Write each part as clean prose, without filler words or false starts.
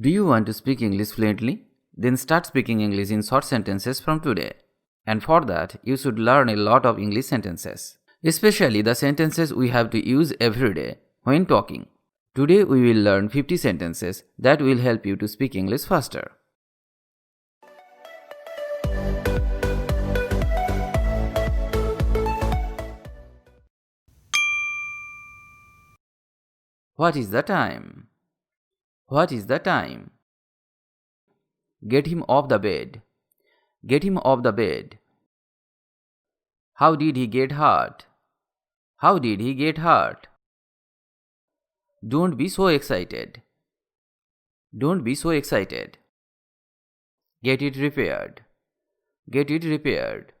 Do you want to speak English fluently? Then start speaking English in short sentences from today. And for that, you should learn a lot of English sentences, especially the sentences we have to use every day when talking. Today we will learn 50 sentences that will help you to speak English faster. What is the time? What is the time? Get him off the bed. Get him off the bed. How did he get hurt? How did he get hurt? Don't be so excited. Don't be so excited. Get it repaired. Get it repaired.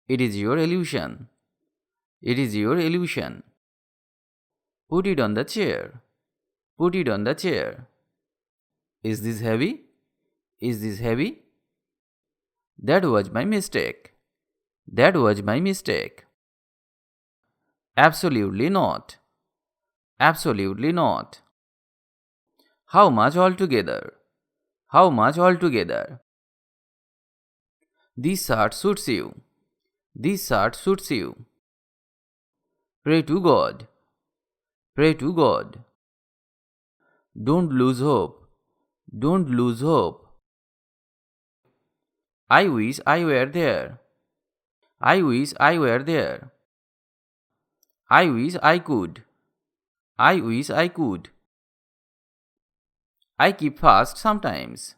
It is your illusion. It is your illusion. Put it on the chair. Put it on the chair. Is this heavy? Is this heavy? That was my mistake. That was my mistake. Absolutely not. Absolutely not. How much altogether? How much altogether? This shirt suits you. This shirt suits you. Pray to God. Pray to God. Don't lose hope. Don't lose hope. I wish I were there. I wish I were there. I wish I could. I wish I could. I keep fast sometimes.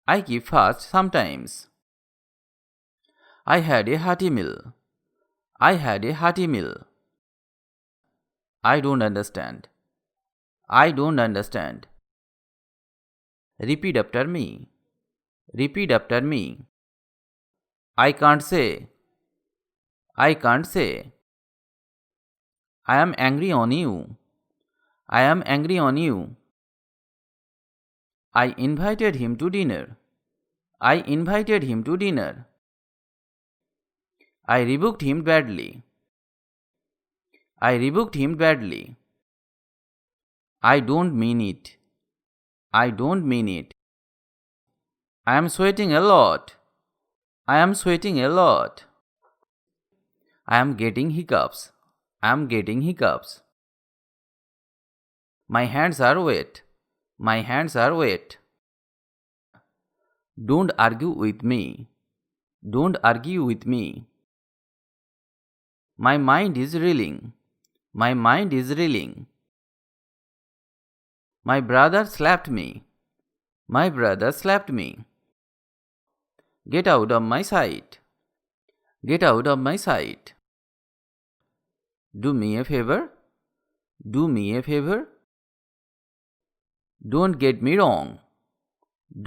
I keep fast sometimes. I had a hearty meal. I had a hearty meal. I don't understand. I don't understand. Repeat after me. Repeat after me. I can't say. I can't say. I am angry on you. I am angry on you. I invited him to dinner. I invited him to dinner. I rebuked him badly. I rebuked him badly. I don't mean it. I don't mean it. I am sweating a lot. I am sweating a lot. I am getting hiccups. I am getting hiccups. My hands are wet. My hands are wet. Don't argue with me. Don't argue with me. My mind is reeling. My mind is reeling. My brother slapped me. My brother slapped me. Get out of my sight. Get out of my sight. Do me a favor. Do me a favor. Don't get me wrong.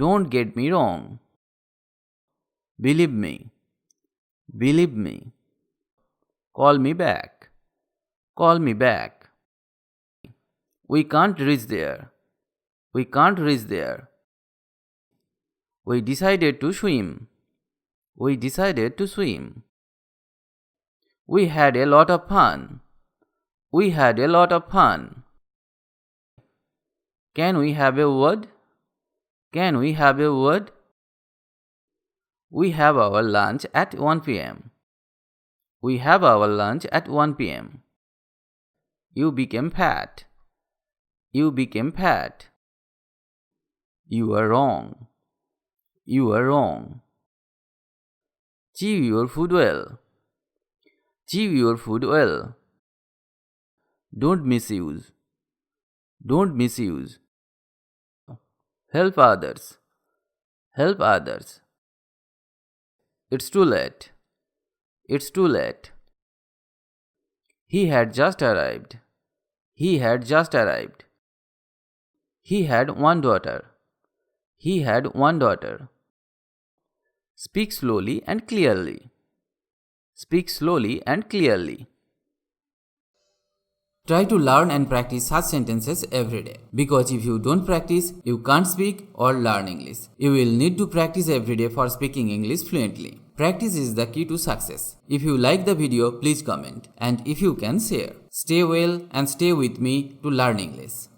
Don't get me wrong. Believe me. Believe me. Call me back. Call me back. We can't reach there. We can't reach there. We decided to swim. We decided to swim. We had a lot of fun. We had a lot of fun. Can we have a word? Can we have a word? We have our lunch at 1 p.m. We have our lunch at 1 p.m. You became fat. You became fat. You are wrong. You are wrong. Chew your food well. Chew your food well. Don't misuse. Don't misuse. Help others. Help others. It's too late. It's too late. He had just arrived. He had just arrived. He had one daughter. He had one daughter. Speak slowly and clearly. Speak slowly and clearly. Try to learn and practice such sentences every day. Because if you don't practice, you can't speak or learn English. You will need to practice every day for speaking English fluently. Practice is the key to success. If you like the video, please comment. And if you can, share. Stay well and stay with me to learn English.